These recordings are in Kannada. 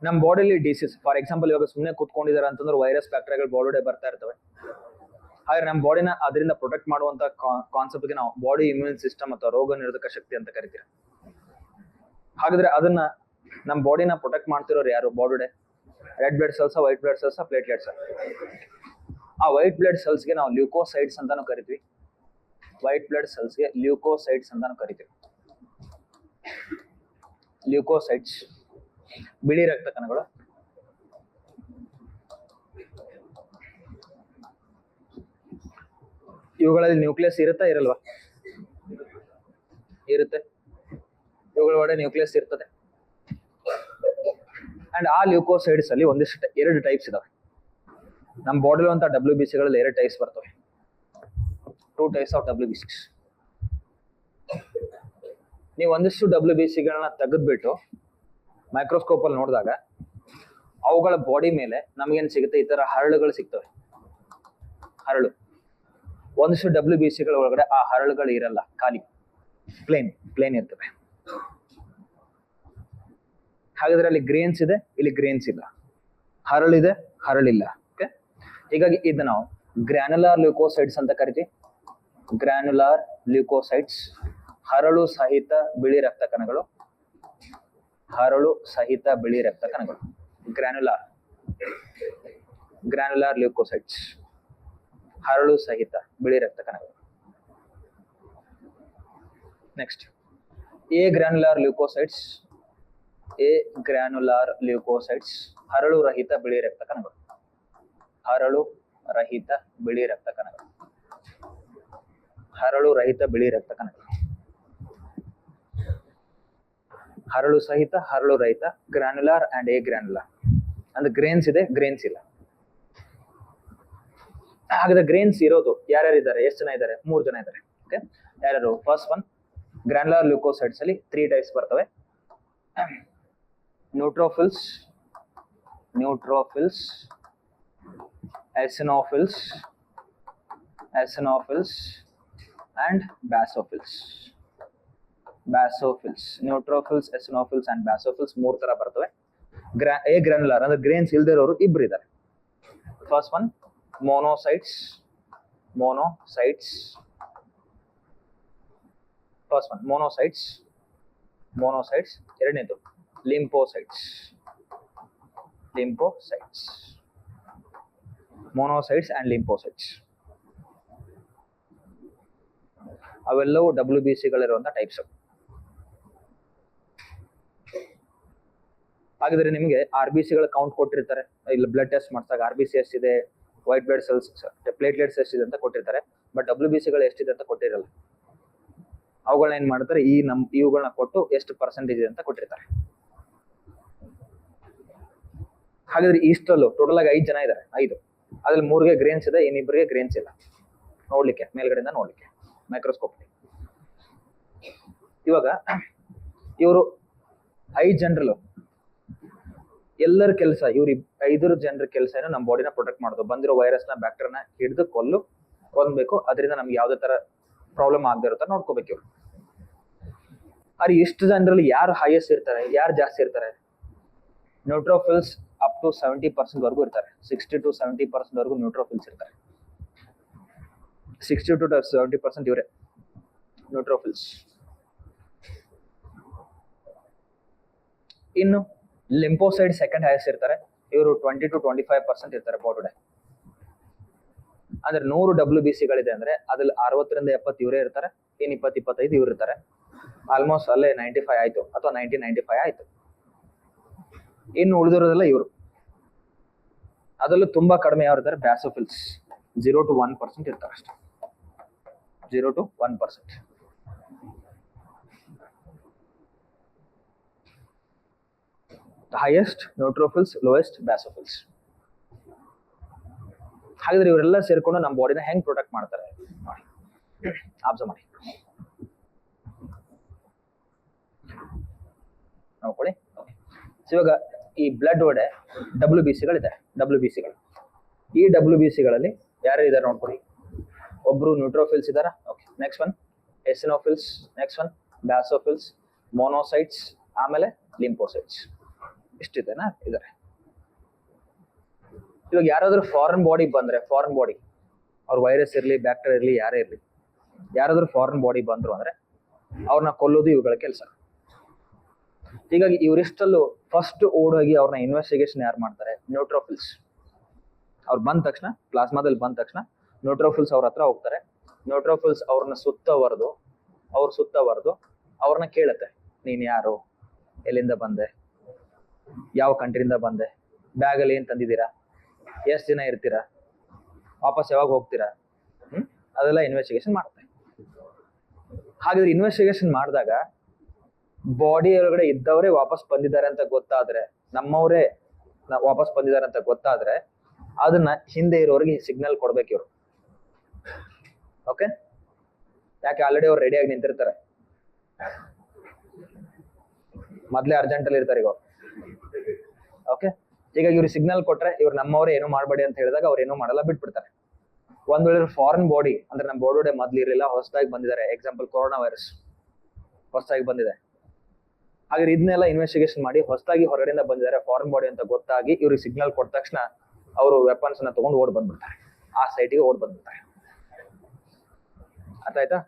ನಮ್ಮ ಬಾಡಿಲಿ ಡಿಸೀಸ್, ಫಾರ್ ಎಕ್ಸಾಂಪಲ್ ಇವಾಗ ಸುಮ್ಮನೆ ಕೂತ್ಕೊಂಡಿದ್ದಾರೆ ಅಂತಂದ್ರೆ ವೈರಸ್ ಬ್ಯಾಕ್ಟೀರಿಯಾಗಳು ಬಾಡಿ ಬರ್ತಾ ಇರ್ತವೆ. ಹಾಗೆ ನಮ್ಮ ಬಾಡಿನ ಅದರಿಂದ ಪ್ರೊಟೆಕ್ಟ್ ಮಾಡುವಂತ ಕಾನ್ಸೆಪ್ಟ್ಗೆ ನಾವು ಬಾಡಿ ಇಮ್ಯೂನ್ ಸಿಸ್ಟಮ್ ಅಥವಾ ರೋಗ ನಿರೋಧಕ ಶಕ್ತಿ ಅಂತ ಕರಿತೀವಿ. ಹಾಗಾದ್ರೆ ಅದನ್ನ ನಮ್ಮ ಬಾಡಿನ ಪ್ರೊಟೆಕ್ಟ್ ಮಾಡ್ತಿರೋರು ಯಾರು? Body red blood cells, white blood cells, platelets. ಆ ವೈಟ್ ಬ್ಲಡ್ ಸೆಲ್ಸ್ಗೆ ನಾವು ಲ್ಯೂಕೋಸೈಡ್ಸ್ ಅಂತಾನು ಕರಿತೀವಿ. ವೈಟ್ ಬ್ಲಡ್ ಸೆಲ್ಸ್ಗೆ ಲ್ಯೂಕೋಸೈಡ್ಸ್ ಅಂತಾನು ಕರಿತೀವಿ. ಲ್ಯೂಕೋಸೈಡ್ಸ್ ಬಿಳಿ ರಕ್ತ ಕಣಗಳು. ಇವುಗಳಲ್ಲಿ ನ್ಯೂಕ್ಲಿಯಸ್ ಇರುತ್ತಾ ಇರಲ್ವಾ? ಇರುತ್ತೆ. ಇವುಗಳ ಒಳಗಡೆ ನ್ಯೂಕ್ಲಿಯಸ್ ಇರ್ತದೆ. ಅಂಡ್ ಆ ಲ್ಯೂಕೋಸೈಡ್ಸ್ ಅಲ್ಲಿ ಒಂದಿಷ್ಟು 2 ಟೈಪ್ಸ್ ಇದಾವೆ. ನಮ್ಮ ಬಾಡಿಲಿ ಅಂತ WBC ಗಳಲ್ಲಿ 2 ಟೈಪ್ಸ್ ಬರ್ತವೆ. 2 ಟೈಪ್ಸ್ ಆಫ್ WBC. ನೀವು ಒಂದಿಷ್ಟು WBC ಗಳನ್ನ ತೆಗೆದ್ಬಿಟ್ಟು ಮೈಕ್ರೋಸ್ಕೋಪ್ ಅಲ್ಲಿ ನೋಡಿದಾಗ ಅವುಗಳ ಬಾಡಿ ಮೇಲೆ ನಮಗೇನು ಸಿಗುತ್ತೆ? ಈ ತರ ಹರಳುಗಳು ಸಿಗ್ತವೆ. ಹರಳು. ಒಂದಿಷ್ಟು WBC ಗಳ ಒಳಗಡೆ ಆ ಹರಳುಗಳು ಇರಲ್ಲ, ಖಾಲಿ ಪ್ಲೇನ್ ಇರ್ತವೆ. ಹಾಗಾದ್ರೆ ಅಲ್ಲಿ ಗ್ರೇನ್ಸ್ ಇದೆ, ಇಲ್ಲಿ ಗ್ರೇನ್ಸ್ ಇಲ್ಲ. ಹರಳಿದೆ, ಹರಳಿಲ್ಲ. ಓಕೆ, ಹೀಗಾಗಿ ಇದು ನಾವು ಗ್ರ್ಯಾನ್ಯುಲಾರ್ ಲ್ಯೂಕೋಸೈಡ್ಸ್ ಅಂತ ಕರಿತೀವಿ. ಗ್ರ್ಯಾನ್ಯುಲಾರ್ ಲ್ಯೂಕೋಸೈಡ್ಸ್, ಹರಳು ಸಹಿತ ಬಿಳಿ ರಕ್ತ ಕಣಗಳು. ಹರಳು ಸಹಿತ ಬಿಳಿ ರಕ್ತ ಕಣಗಳು, ಗ್ರ್ಯಾನ್ಯುಲಾರ್ ಲ್ಯೂಕೋಸೈಡ್ಸ್, ಹರಳು ಸಹಿತ ಬಿಳಿ ರಕ್ತ ಕಣಗಳು. Next agranular leucocytes. Agranular leucocytes, ಹರಳು ರಹಿತ ಬಿಳಿ ರಕ್ತ ಕಣಗಳು. ಹರಳು ರಹಿತ ಬಿಳಿ ರಕ್ತ ಕಣಗಳು. ಹರಳು ರಹಿತ ಬಿಳಿ ರಕ್ತ ಕಣಗಳು. ಹರಳು ಸಹಿತ, ಹರಳು ರಹಿತ, ಗ್ರ್ಯಾನ್ಯುಲಾರ್ ಅಂಡ್ ಎ ಗ್ರ್ಯಾನ್ಯುಲಾರ್. ಅಂದ್ರೆ ಗ್ರೇನ್ಸ್ ಇದೆ, ಗ್ರೇನ್ಸ್ ಇಲ್ಲ. ಹಾಗಾದ್ರೆ ಗ್ರೇನ್ಸ್ ಇರೋದು ಯಾರ್ಯಾರು ಇದ್ದಾರೆ? ಎಷ್ಟು ಜನ ಇದ್ದಾರೆ? 3 ಜನ ಇದ್ದಾರೆ. ಓಕೆ, ಯಾರ್ಯಾರು? ಫಸ್ಟ್ ಒನ್, ಗ್ರ್ಯಾನ್ಯುಲಾರ್ ಲ್ಯೂಕೋಸೈಡ್ಸ್ ಅಲ್ಲಿ 3 ಟೈಪ್ಸ್ ಬರ್ತವೆ. Neutrophils, eosinophils and basophils. Neutrophils, eosinophils and basophils 3 ತರ ಬರ್ತವೆ. ಎ ಗ್ರ್ಯಾನ್ಯುಲಾರ್ ಅಂದ್ರೆ ಗ್ರೇನ್ಸ್ ಇಲ್ದೇ ಇರೋರು 2 ಇದ್ದಾರೆ. First one monocytes. First one monocytes. ಎರಡನೇದು ಲಿಂಪೋಸೈಟ್ಸ್. ಮೊನೋಸೈಟ್ಸ್ ಅಂಡ್ ಲಿಂಪೋಸೈಟ್ಸ್ ಅವೆಲ್ಲವೂ WBC ಗಳಿರುವಂತ ಟೈಪ್ಸ್. ಹಾಗಿದ್ರೆ ನಿಮಗೆ RBC ಗಳ ಕೌಂಟ್ ಕೊಟ್ಟಿರ್ತಾರೆ. ಇಲ್ಲಿ ಬ್ಲಡ್ ಟೆಸ್ಟ್ ಮಾಡಿದಾಗ RBC ಎಷ್ಟಿದೆ, ವೈಟ್ ಬ್ಲಡ್ ಸೆಲ್ಸ್, ಪ್ಲೇಟ್ಲೆಟ್ಸ್ ಎಷ್ಟಿದೆ ಅಂತ ಕೊಟ್ಟಿರ್ತಾರೆ. ಬಟ್ WBC ಗಳು ಎಷ್ಟಿದೆ ಅಂತ ಕೊಟ್ಟಿರಲ್ಲ. ಅವುಗಳನ್ನ ಏನ್ ಮಾಡ್ತಾರೆ? ಇವುಗಳನ್ನ ಕೊಟ್ಟು ಎಷ್ಟು ಪರ್ಸೆಂಟೇಜ್ ಇದೆ ಅಂತ ಕೊಟ್ಟಿರ್ತಾರೆ. ಹಾಗಾದ್ರೆ ಇಷ್ಟರಲ್ಲೂ ಟೋಟಲ್ ಆಗಿ 5 ಜನ ಇದ್ದಾರೆ. 5 ಅದ್ರಲ್ಲಿ 3ಗೆ ಗ್ರೇನ್ಸ್ ಇದೆ, ಇನ್ನಿಬ್ಬರಿಗೆ ಗ್ರೇನ್ಸ್ ಇಲ್ಲ. ನೋಡ್ಲಿಕ್ಕೆ ಮೇಲ್ಗಡೆಯಿಂದ ನೋಡ್ಲಿಕ್ಕೆ ಮೈಕ್ರೋಸ್ಕೋಪ್. ಇವಾಗ ಇವರು 5 ಜನರಲ್ಲೂ ಎಲ್ಲರ ಕೆಲಸ, ಇವ್ರ 5 ಜನರ ಕೆಲಸ ಏನು? ನಮ್ಮ ಬಾಡಿನ ಪ್ರೊಟೆಕ್ಟ್ ಮಾಡೋದು. ಬಂದಿರೋ ವೈರಸ್ನ ಬ್ಯಾಕ್ಟೀರಿಯಾನ ಹಿಡಿದು ಕೊಲ್ಲಬೇಕು. ಅದರಿಂದ ನಮ್ಗೆ ಯಾವುದೇ ತರ ಪ್ರಾಬ್ಲಮ್ ಆಗದೆ ಇರೋ ತರ ನೋಡ್ಕೋಬೇಕು ಇವ್ರು. ಆದ್ರೆ ಇಷ್ಟು ಜನರಲ್ಲಿ ಯಾರು ಹೈಯೆಸ್ಟ್ ಇರ್ತಾರೆ, ಯಾರು ಜಾಸ್ತಿ ಇರ್ತಾರೆ? ನ್ಯೂಟ್ರೋಫಿಲ್ಸ್ ಅಪ್ ಟು 70% ವರೆಗೂ ಇರ್ತಾರೆ. 60 to 70% ವರೆಗೂ ನ್ಯೂಟ್ರೋಫಿಲ್ಸ್ ಇರ್ತಾರೆ. 60 to 70% ಇವರೇ ನ್ಯೂಟ್ರೋಫಿಲ್ಸ್. ಇನ್ನು ಲಿಂಪೋಸೈಡ್ ಸೆಕೆಂಡ್ ಹೈಯೆಸ್ಟ್ ಇರ್ತಾರೆ. ಇವರು 20 to 25% ಇರ್ತಾರೆ ಬಾಡಿ. ಅಂದ್ರೆ 100 WBC ಗಳಿದೆ ಅಂದ್ರೆ ಅದ್ರಲ್ಲಿ 60 to 70 ಇವರೇ ಇರ್ತಾರೆ. ಇನ್ನು 20-25 ಇವ್ರು ಇರ್ತಾರೆ. ಆಲ್ಮೋಸ್ಟ್ ಅಲ್ಲೇ 95 ಆಯ್ತು ಅಥವಾ 90-95 ಆಯ್ತು. ಇನ್ನು ಉಳಿದಿರೋದೆಲ್ಲ ಇವರು. ಅದರಲ್ಲೂ ತುಂಬಾ ಕಡಿಮೆ ಯಾರು ಇರ್ತಾರೆ? ಬ್ಯಾಸೋಫಿಲ್ಸ್. 0 to 1% ಇರ್ತಾರೆ ಅಷ್ಟೇ. 0 to 1%. Highest neutrophils, lowest basophils. ಹಾಗಾದ್ರೆ ಇವರೆಲ್ಲ ಸೇರ್ಕೊಂಡು ನಮ್ಮ ಬಾಡಿನ ಹೆಂಗ್ ಪ್ರೊಟೆಕ್ಟ್ ಮಾಡ್ತಾರೆ ನೋಡಿ, ಅಬ್ಸರ್ವ್ ಮಾಡಿ, ನೋಡ್ಕೊಳ್ಳಿ. ಇವಾಗ ಈ ಬ್ಲಡ್ ಒಡೆ WBC ಗಳಿದೆ. ಈ WBC ಗಳಲ್ಲಿ ಯಾರು ಇದ್ದಾರೆ ನೋಡ್ಕೊಳ್ಳಿ. ಒಬ್ರು ನ್ಯೂಟ್ರೋಫಿಲ್ಸ್ ಇದಾರ. Okay, next one eosinophils, next one basophils, monocytes, ಆಮೇಲೆ ಲಿಂಪೋಸೈಟ್ಸ್. ಇಷ್ಟಿದೆನಾ ಇದಾರೆ. ಇವಾಗ ಯಾರಾದ್ರೂ ಫಾರಿನ್ ಬಾಡಿ ಬಂದ್ರೆ, ಫಾರಿನ್ ಬಾಡಿ ಅವ್ರ ವೈರಸ್ ಇರ್ಲಿ ಬ್ಯಾಕ್ಟೀರಿಯಾ ಇರ್ಲಿ ಯಾರೇ ಇರ್ಲಿ, ಯಾರಾದ್ರೂ ಫಾರಿನ್ ಬಾಡಿ ಬಂದ್ರು ಅಂದ್ರೆ ಅವ್ರನ್ನ ಕೊಲ್ಲೋದು ಇವುಗಳ ಕೆಲಸ. ಹೀಗಾಗಿ ಇವರಿಷ್ಟಲ್ಲೂ ಫಸ್ಟ್ ಓಡೋಗಿ ಅವ್ರನ್ನ ಇನ್ವೆಸ್ಟಿಗೇಷನ್ ಯಾರು ಮಾಡ್ತಾರೆ? ನ್ಯೂಟ್ರೋಫಿಲ್ಸ್. ಅವ್ರು ಬಂದ ತಕ್ಷಣ, ಪ್ಲಾಸ್ಮಾದಲ್ಲಿ ಬಂದ ತಕ್ಷಣ ನ್ಯೂಟ್ರೋಫಿಲ್ಸ್ ಅವ್ರ ಹತ್ರ ಹೋಗ್ತಾರೆ. ನ್ಯೂಟ್ರೋಫಿಲ್ಸ್ ಅವ್ರನ್ನ ಸುತ್ತವರೆದು ಅವ್ರನ್ನ ಕೇಳುತ್ತೆ, ನೀನ್ ಯಾರು, ಎಲ್ಲಿಂದ ಬಂದೆ, ಯಾವ ಕಂಟ್ರಿಯಿಂದ ಬಂದೆ, ಬ್ಯಾಗಲ್ಲಿ ಏನ್ ತಂದಿದ್ದೀರಾ, ಎಷ್ಟು ದಿನ ಇರ್ತೀರಾ, ವಾಪಸ್ ಯಾವಾಗ ಹೋಗ್ತೀರಾ, ಅದೆಲ್ಲ ಇನ್ವೆಸ್ಟಿಗೇಷನ್ ಮಾಡುತ್ತೆ. ಹಾಗಾದ್ರೆ ಇನ್ವೆಸ್ಟಿಗೇಷನ್ ಮಾಡಿದಾಗ ಬಾಡಿ ಒಳಗಡೆ ಇದ್ದವರೇ ವಾಪಸ್ ಬಂದಿದ್ದಾರೆ ಅಂತ ಗೊತ್ತಾದ್ರೆ, ನಮ್ಮವರೇ ವಾಪಸ್ ಬಂದಿದ್ದಾರೆ ಅಂತ ಗೊತ್ತಾದ್ರೆ ಅದನ್ನ ಹಿಂದೆ ಇರೋರಿಗೆ ಸಿಗ್ನಲ್ ಕೊಡ್ಬೇಕು ಇವರು. ಓಕೆ, ಯಾಕೆ ಆಲ್ರೆಡಿ ಅವ್ರು ರೆಡಿಯಾಗಿ ನಿಂತಿರ್ತಾರೆ, ಮೊದ್ಲೇ ಅರ್ಜೆಂಟ್ ಅಲ್ಲಿ ಇರ್ತಾರೆ ಈಗ. ಓಕೆ, ಹೀಗಾಗಿ ಇವ್ರಿಗೆ ಸಿಗ್ನಲ್ ಕೊಟ್ರೆ ಇವ್ರು ನಮ್ಮವರೇ ಏನೂ ಮಾಡಬೇಡಿ ಅಂತ ಹೇಳಿದಾಗ ಅವ್ರು ಏನೂ ಮಾಡಲ್ಲ, ಬಿಟ್ಬಿಡ್ತಾರೆ. ಒಂದ್ ವೇಳೆ ಫಾರಿನ್ ಬಾಡಿ ಅಂದ್ರೆ ನಮ್ಮ ಬಾಡಿ ಮೊದ್ಲು ಇರಲಿಲ್ಲ, ಹೊಸದಾಗಿ ಬಂದಿದ್ದಾರೆ, ಎಕ್ಸಾಂಪಲ್ ಕೊರೋನಾ ವೈರಸ್ ಹೊಸದಾಗಿ ಬಂದಿದೆ, ಹಾಗೆ ಇದನ್ನೆಲ್ಲ ಇನ್ವೆಸ್ಟಿಗೇಷನ್ ಮಾಡಿ ಹೊಸದಾಗಿ ಹೊರಗಡೆಯಿಂದ ಬಂದಿದ್ದಾರೆ ಫಾರಿನ್ ಬಾಡಿ ಅಂತ ಗೊತ್ತಾಗಿ ಇವ್ರಿಗೆ ಸಿಗ್ನಲ್ ಕೊಟ್ಟ ತಕ್ಷಣ ಅವರು ವೆಪನ್ಸ್ ಅನ್ನ ತಗೊಂಡು ಓಡ್ ಬಂದ್ಬಿಡ್ತಾರೆ, ಆ ಸೈಟಿಗೆ ಓಡ್ ಬಂದ್ಬಿಡ್ತಾರೆ. ಅರ್ಥ ಆಯ್ತಾ?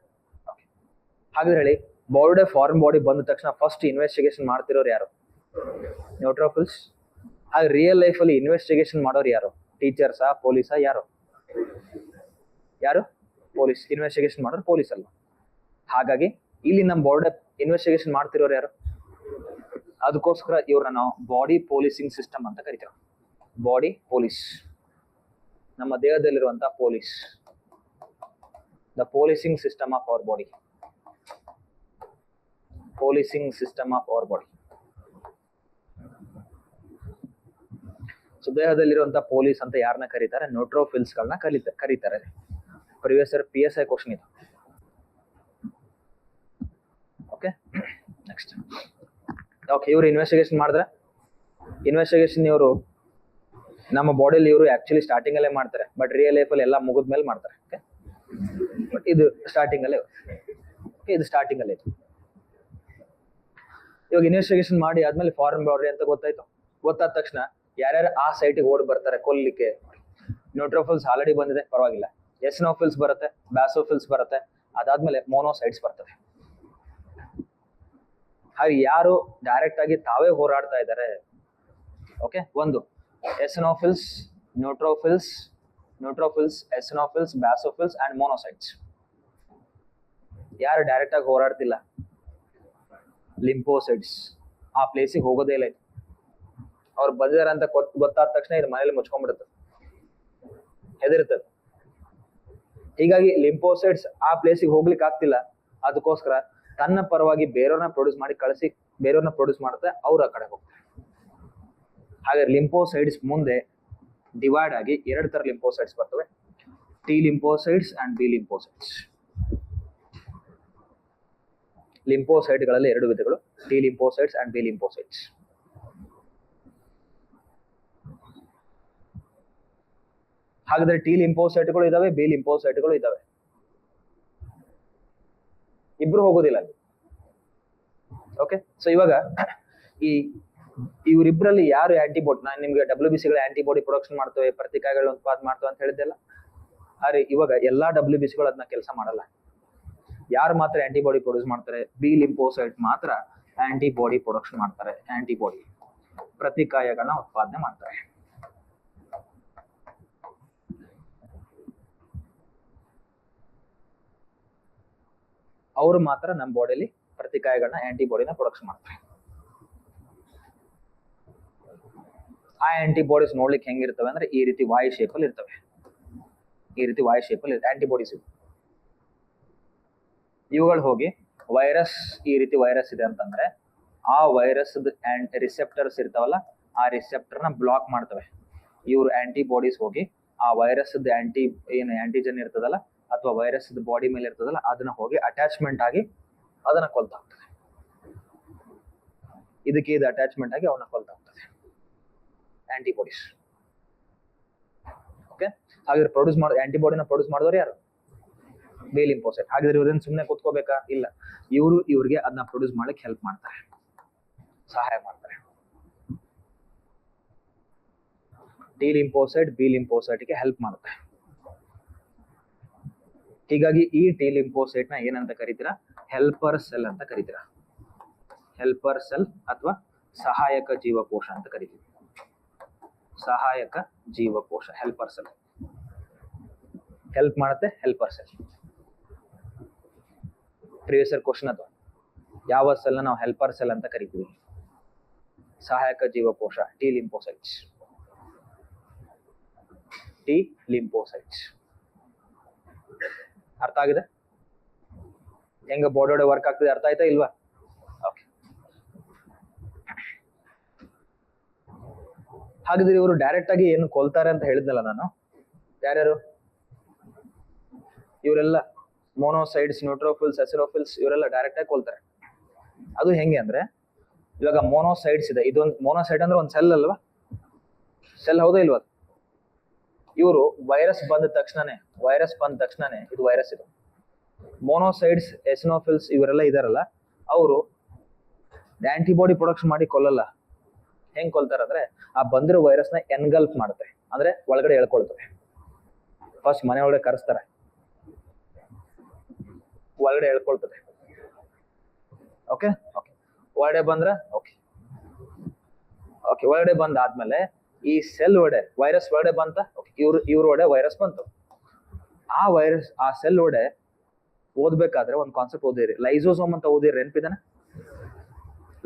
ಹಾಗಾದ್ರೆ ಹೇಳಿ, ಬಾಡಿ ಫಾರಿನ್ ಬಾಡಿ ಬಂದ ತಕ್ಷಣ ಫಸ್ಟ್ ಇನ್ವೆಸ್ಟಿಗೇಷನ್ ಮಾಡ್ತಿರೋರು ಯಾರು? ನ್ಯೂಟ್ರೋಫಿಲ್ಸ್. ಹಾಗೆ ರಿಯಲ್ ಲೈಫ್ ಅಲ್ಲಿ ಇನ್ವೆಸ್ಟಿಗೇಷನ್ ಮಾಡೋರು ಯಾರು? ಟೀಚರ್ಸಾ, ಪೊಲೀಸಾ, ಯಾರು? ಪೊಲೀಸ್. ಇನ್ವೆಸ್ಟಿಗೇಷನ್ ಮಾಡೋರು ಪೊಲೀಸ್ ಅಲ್ಲ. ಹಾಗಾಗಿ ಇಲ್ಲಿ ನಮ್ಮ ಬಾಡಿ ಇನ್ವೆಸ್ಟಿಗೇಷನ್ ಮಾಡ್ತಿರೋರು ಯಾರು? ಅದಕ್ಕೋಸ್ಕರ ಇವ್ರನ್ನ ನಾವು ಬಾಡಿ ಪೊಲೀಸಿಂಗ್ ಸಿಸ್ಟಮ್ ಅಂತ ಕರಿತೇವೆ. ಬಾಡಿ ಪೊಲೀಸ್, ನಮ್ಮ ದೇಹದಲ್ಲಿರುವಂತಹ police, the policing system of our body, policing system of our body. So ದೇಹದಲ್ಲಿರುವಂತಹ ಪೊಲೀಸ್ ಅಂತ ಯಾರನ್ನ ಕರೀತಾರೆ? ನ್ಯೂಟ್ರೋಫಿಲ್ಸ್ ಗಳನ್ನ ಕರೀತಾರೆ. ಪ್ರಿವಿಯಸ್ ಇಯರ್ PSI ಕ್ವಶನ್ ಇದು. Okay, next. ಓಕೆ, ಇವರು ಇನ್ವೆಸ್ಟಿಗೇಷನ್ ಮಾಡಿದ್ರೆ, ಇನ್ವೆಸ್ಟಿಗೇಷನ್ ಇವರು ನಮ್ಮ ಬಾಡಿಯಲ್ಲಿ ಇವರು ಆಕ್ಚುಲಿ ಸ್ಟಾರ್ಟಿಂಗ್ ಅಲ್ಲೇ ಮಾಡ್ತಾರೆ, ಬಟ್ ರಿಯಲ್ ಲೈಫ್ ಅಲ್ಲಿ ಎಲ್ಲ ಮುಗಿದ್ಮೇಲೆ ಮಾಡ್ತಾರೆ. ಓಕೆ, ಬಟ್ ಇದು ಸ್ಟಾರ್ಟಿಂಗ್ ಅಲ್ಲೇ, ಇದು ಸ್ಟಾರ್ಟಿಂಗ್ ಅಲ್ಲೇ. ಇವಾಗ ಇನ್ವೆಸ್ಟಿಗೇಷನ್ ಮಾಡಿ ಆದ್ಮೇಲೆ ಫಾರಿನ್ ಬಾಡಿ ಅಂತ ಗೊತ್ತಾದ ತಕ್ಷಣ ಯಾರ್ಯಾರು ಆ ಸೈಟಿಗೆ ಓಡ್ ಬರ್ತಾರೆ ಕೊಲ್ಲಿಕ್ಕೆ? ನ್ಯೂಟ್ರೋಫಿಲ್ಸ್ ಆಲ್ರೆಡಿ ಬಂದಿದೆ, ಪರವಾಗಿಲ್ಲ. ಎಸ್ನೋಫಿಲ್ಸ್ ಬರುತ್ತೆ, ಬ್ಯಾಸೋಫಿಲ್ಸ್ ಬರುತ್ತೆ, ಅದಾದ್ಮೇಲೆ ಮೋನೋಸೈಟ್ಸ್ ಬರ್ತದೆ. ಹಾಗೆ ಯಾರು ಡೈರೆಕ್ಟ್ ಆಗಿ ತಾವೇ ಹೋರಾಡ್ತಾ ಇದ್ದಾರೆ? ಓಕೆ, ಒಂದು ಎಸ್ನೋಫಿಲ್ಸ್, ನ್ಯೂಟ್ರೋಫಿಲ್ಸ್, ಎಸ್ನೋಫಿಲ್ಸ್, ಬ್ಯಾಸೋಫಿಲ್ಸ್ ಅಂಡ್ ಮೋನೋಸೈಟ್ಸ್. ಯಾರು ಡೈರೆಕ್ಟ್ ಆಗಿ ಹೋರಾಡ್ತಿಲ್ಲ? ಲಿಂಫೋಸೈಟ್ಸ್. ಆ ಪ್ಲೇಸಿಗೆ ಹೋಗೋದೇ ಇಲ್ಲ. ಅವ್ರು ಬಂದಿದ್ದಾರೆ ಅಂತ ಗೊತ್ತಾದ ತಕ್ಷಣ ಇದು ಮನೇಲಿ ಮುಚ್ಕೊಂಡ್ಬಿಡುತ್ತೆ, ಹೆದರ್ತದೆ. ಹೀಗಾಗಿ ಲಿಂಫೋಸೈಟ್ಸ್ ಆ ಪ್ಲೇಸಿಗೆ ಹೋಗ್ಲಿಕ್ಕೆ ಆಗ್ತಿಲ್ಲ, ಅದಕ್ಕೋಸ್ಕರ ತನ್ನ ಪರವಾಗಿ ಬೇರೆಯವ್ರನ್ನ ಪ್ರೊಡ್ಯೂಸ್ ಮಾಡಿ ಕಳಿಸಿ, ಬೇರೆಯವ್ರನ್ನ ಪ್ರೊಡ್ಯೂಸ್ ಮಾಡುತ್ತೆ, ಅವ್ರು ಆ ಕಡೆ ಹೋಗ್ತಾರೆ. ಹಾಗೆ ಲಿಂಫೋಸೈಟ್ಸ್ ಮುಂದೆ ಡಿವೈಡ್ ಆಗಿ ಎರಡು ತರ ಲಿಂಫೋಸೈಟ್ಸ್ ಬರ್ತವೆ, T lymphocytes and B lymphocytes. ಲಿಂಫೋಸೈಟ್ಗಳಲ್ಲಿ ಎರಡು ವಿಧಗಳು, T lymphocytes and B lymphocytes. ಹಾಗಾದ್ರೆ ಟಿ ಲಿಂಫೋಸೈಟ್ಗಳು ಇದಾವೆ, ಬಿ ಲಿಂಫೋಸೈಟ್ಗಳು ಇದಾವೆ. ಇಬ್ರು ಹೋಗೋದಿಲ್ಲ. ಓಕೆ, ಸೊ ಇವಾಗ ಇವರಿಬ್ಬರಲ್ಲಿ ಯಾರು ಆಂಟಿಬಾಡಿ, ನಾನು ನಿಮ್ಗೆ WBC ಗಳ ಆಂಟಿಬಾಡಿ ಪ್ರೊಡಕ್ಷನ್ ಮಾಡ್ತವೆ, ಪ್ರತಿಕಾಯಗಳು ಉತ್ಪಾದನೆ ಮಾಡ್ತವೆ ಅಂತ ಹೇಳಿದ್ದೆಲ್ಲ. ಆದ್ರೆ ಇವಾಗ ಎಲ್ಲಾ WBC ಗಳು ಅದನ್ನ ಕೆಲಸ ಮಾಡಲ್ಲ. ಯಾರು ಮಾತ್ರ ಆಂಟಿಬಾಡಿ ಪ್ರೊಡ್ಯೂಸ್ ಮಾಡ್ತಾರೆ? ಬಿ ಲಿಂಫೋಸೈಟ್ ಮಾತ್ರ ಆಂಟಿಬಾಡಿ ಪ್ರೊಡಕ್ಷನ್ ಮಾಡ್ತಾರೆ, ಆಂಟಿಬಾಡಿ ಪ್ರತಿಕಾಯಗಳನ್ನ ಉತ್ಪಾದನೆ ಮಾಡ್ತಾರೆ. ಅವರು ಮಾತ್ರ ನಮ್ಮ ಬಾಡಿಯಲ್ಲಿ ಪ್ರತಿಕಾಯಗಳನ್ನ, ಆಂಟಿಬಾಡಿನ ಪ್ರೊಡಕ್ಷನ್ ಮಾಡ್ತಾರೆ. ಆ ಆಂಟಿಬಾಡೀಸ್ ನೋಡ್ಲಿಕ್ಕೆ ಹೆಂಗಿರ್ತವೆ ಅಂದ್ರೆ ಈ ರೀತಿ ವಾಯ್ ಶೇಪ್ ಅಲ್ಲಿ ಇರ್ತವೆ. ಈ ರೀತಿ ವಾಯ್ ಶೇಪ್ ಅಲ್ಲಿ ಆಂಟಿಬಾಡೀಸ್. ಇವುಗಳು ಹೋಗಿ ವೈರಸ್, ಈ ರೀತಿ ವೈರಸ್ ಇದೆ ಅಂತಂದ್ರೆ ಆ ವೈರಸ್ ರಿಸೆಪ್ಟರ್ಸ್ ಇರ್ತಾವಲ್ಲ, ಆ ರಿಸೆಪ್ಟರ್ನ ಬ್ಲಾಕ್ ಮಾಡ್ತವೆ. ಇವ್ರು ಆಂಟಿಬಾಡೀಸ್ ಹೋಗಿ ಆ ವೈರಸ್ ಆಂಟಿಜನ್ ಇರ್ತದಲ್ಲ ಅಥವಾ ವೈರಸ್ ಬಾಡಿ ಮೇಲೆ ಇರ್ತದಲ್ಲ ಅದನ್ನ ಹೋಗಿ ಅಟ್ಯಾಚ್ಮೆಂಟ್ ಆಗಿ ಅದನ್ನ ಕೊಲ್ತಾ ಹೋಗ್ತದೆ. ಇದಕ್ಕೆ ಇದು ಅಟ್ಯಾಚ್ಮೆಂಟ್ ಆಗಿ ಅವನ್ನ ಕೊಲ್ತಾ ಹೋಗ್ತದೆ ಆಂಟಿಬಾಡೀಸ್. ಓಕೆ, ಹಾಗಾದ್ರೆ ಆಂಟಿಬಾಡಿನ ಪ್ರೊಡ್ಯೂಸ್ ಮಾಡಿದವರು ಯಾರು? B lymphocyte. ಹಾಗಾದ್ರೆ ಇವ್ರೇನು ಸುಮ್ಮನೆ ಕೂತ್ಕೋಬೇಕಾ? ಇಲ್ಲ, ಇವ್ರಿಗೆ ಅದನ್ನ ಪ್ರೊಡ್ಯೂಸ್ ಮಾಡ್ಲಿಕ್ಕೆ ಹೆಲ್ಪ್ ಮಾಡ್ತಾರೆ, ಸಹಾಯ ಮಾಡ್ತಾರೆ. ಟಿ ಲಿಂಫೋಸೈಟ್ ಬಿ ಲಿಂಫೋಸೈಟ್ಗೆ ಹೆಲ್ಪ್ ಮಾಡುತ್ತೆ. ಹೀಗಾಗಿ ಈ ಟಿ ಲಿಂಫೋಸೈಟ್ ನ ಏನಂತ ಕರಿತೀರಾ? ಹೆಲ್ಪರ್ ಸೆಲ್ ಅಂತ ಕರಿತೀರಾ. ಹೆಲ್ಪರ್ ಸೆಲ್ ಅಥವಾ ಸಹಾಯಕ ಜೀವಕೋಶ ಅಂತ ಕರಿತೀವಿ. ಸಹಾಯಕ ಜೀವಕೋಶ, ಹೆಲ್ಪರ್ ಸೆಲ್ ಹೆಲ್ಪ್ ಮಾಡುತ್ತೆ. Helper cell previous year question ಅದು. ಯಾವ ಸೆಲ್ ನಾವು ಹೆಲ್ಪರ್ ಸೆಲ್ ಅಂತ ಕರಿತೀವಿ? ಸಹಾಯಕ ಜೀವಕೋಶ, ಟಿ ಲಿಂಫೋಸೈಟ್ಸ್. ಟಿ ಲಿಂಫೋಸೈಟ್ಸ್ ಅರ್ಥ ಆಗಿದೆ? ಹೆಂಗ ಬಾಡಿ ಒಳಗೆ ವರ್ಕ್ ಆಗ್ತದೆ ಅರ್ಥ ಆಯ್ತಾ ಇಲ್ವಾ? ಓಕೆ. ಹಾಗಿದ್ರೆ ಇವರು ಡೈರೆಕ್ಟ್ ಆಗಿ ಏನು ಕೊಲ್ತಾರೆ ಅಂತ ಹೇಳಿದ್ನಲ್ಲ ನಾನು. ಯಾರ್ಯಾರು ಇವರೆಲ್ಲ? ಮೋನೋಸೈಡ್ಸ್, ನ್ಯೂಟ್ರೋಫಿಲ್ಸ್, ಎಸಿನೋಫಿಲ್ಸ್, ಇವರೆಲ್ಲ ಡೈರೆಕ್ಟ್ ಆಗಿ ಕೊಲ್ತಾರೆ. ಅದು ಹೆಂಗೆ ಅಂದ್ರೆ, ಇವಾಗ ಮೋನೋಸೈಡ್ಸ್ ಇದೆ. ಇದೊಂದು ಮೋನೋಸೈಡ್ ಅಂದ್ರೆ ಒಂದು ಸೆಲ್ ಅಲ್ವಾ? ಸೆಲ್ ಹೌದಾ ಇಲ್ವಾ? ಇವರು ವೈರಸ್ ಬಂದ ತಕ್ಷಣನೇ ಇದು ವೈರಸ್. ಇದು ಮೋನೋಸೈಡ್ಸ್, ಎಸಿನೋಫಿಲ್ಸ್ ಇವರೆಲ್ಲ ಇದಾರಲ್ಲ, ಅವರು ಆಂಟಿಬಾಡಿ ಪ್ರೊಡಕ್ಷನ್ ಮಾಡಿ ಕೊಲ್ಲಲ್ಲ. ಹೆಂಗ್ ಕೊಲ್ತಾರ ಅಂದ್ರೆ, ಆ ಬಂದಿರೋ ವೈರಸ್ ನ ಎನ್ಗಲ್ಫ್ ಮಾಡುತ್ತೆ, ಅಂದ್ರೆ ಒಳಗಡೆ ಎಳ್ಕೊಳ್ತವೆ. ಫಸ್ಟ್ ಮನೆ ಒಳಗಡೆ ಕರೆಸ್ತಾರೆ, ಒಳಗಡೆ ಎಳ್ಕೊಳ್ತದೆ. ಓಕೆ ಓಕೆ ಒಳಗಡೆ ಬಂದ್ರ ಓಕೆ ಒಳಗಡೆ ಬಂದಾದ್ಮೇಲೆ ಈ ಸೆಲ್ ಒಡೆ ವೈರಸ್ ಒಳಗಡೆ ಬಂತ. ಇವ್ರ ಒಡೆ ವೈರಸ್ ಬಂತು. ಆ ಸೆಲ್ ಒಡೆ ಓದ್ಬೇಕಾದ್ರೆ ಒಂದು ಕಾನ್ಸೆಪ್ಟ್ ಓದಿರಿ, ಲೈಸೋಸೋಮ್ ಅಂತ ಓದಿರಿ. ನೆನಪಿದಾನೆ?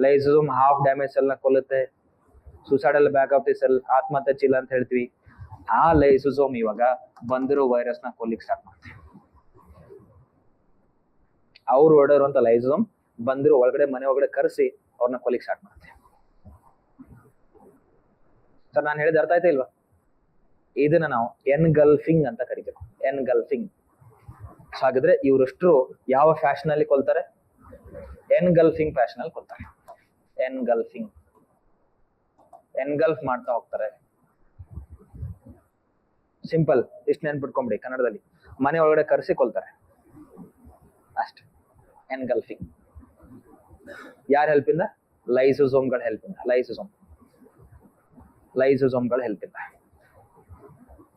ಲೈಸೋಸೋಮ್ ಹಾಫ್ ಡ್ಯಾಮೇಜ್ ಸೆಲ್ ನ ಕೊಲ್ಲುತ್ತೆ. Suicidal bag of the cell, ಆತ್ಮಹತ್ಯೆ ಚೀಲ ಅಂತ ಹೇಳ್ತೀವಿ. ಆ ಲೈಸೋಸೋಮ್ ಇವಾಗ ಬಂದಿರೋ ವೈರಸ್ ನ ಕೊಲ್ಲಿಕ್ ಸ್ಟಾರ್ಟ್ ಮಾಡುತ್ತೆ. ಅವ್ರು ಹೊಡೆರುವಂತ ಲೈಸೋಸೋಮ್ ಬಂದಿರೋ ಒಳಗಡೆ ಮನೆ ಒಳಗಡೆ ಕರೆಸಿ ಅವ್ರನ್ನ ಕೊಲ್ಲಿಕ್ ಸ್ಟಾರ್ಟ್ ಮಾಡುತ್ತೆ. ಸರ್ ನಾನು ಹೇಳಿದ ಅರ್ಥ ಆಯ್ತಾ ಇಲ್ವಾ? ಇದನ್ನ ನಾವು ಎನ್ಗಲ್ಫಿಂಗ್ ಅಂತ ಕರಿತೀವಿ. ಎನ್ಗಲ್ಫಿಂಗ್. ಹಾಗಿದ್ರೆ ಇವರಷ್ಟು ಯಾವ ಫ್ಯಾಷನ್ ಅಲ್ಲಿ ಕೊಲ್ತಾರೆ? ಎನ್ಗಲ್ಫಿಂಗ್ ಫ್ಯಾಷನ್ ಅಲ್ಲಿ ಕೊಲ್ತಾರೆ. ಎನ್ಗಲ್ಫ್ ಮಾಡ್ತಾ ಹೋಗ್ತಾರೆ. ಸಿಂಪಲ್, ಇಷ್ಟು ನೆನ್ಪಿಟ್ಕೊಂಬಿಡಿ. ಕನ್ನಡದಲ್ಲಿ ಮನೆ ಒಳಗಡೆ ಕರೆಸಿ ಕೊಲ್ತಾರೆ ಅಷ್ಟೇ. ಎನ್ಗಲ್ಫಿಂಗ್ ಯಾರ ಹೆಲ್ಪ್ ಇಂದ? ಲೈಸೋಸೋಮ್ಗಳ ಹೆಲ್ಪ್ ಇಂದ. ಲೈಸೋಸೋಮ್ಗಳ ಹೆಲ್ಪ್ ಇಂದ.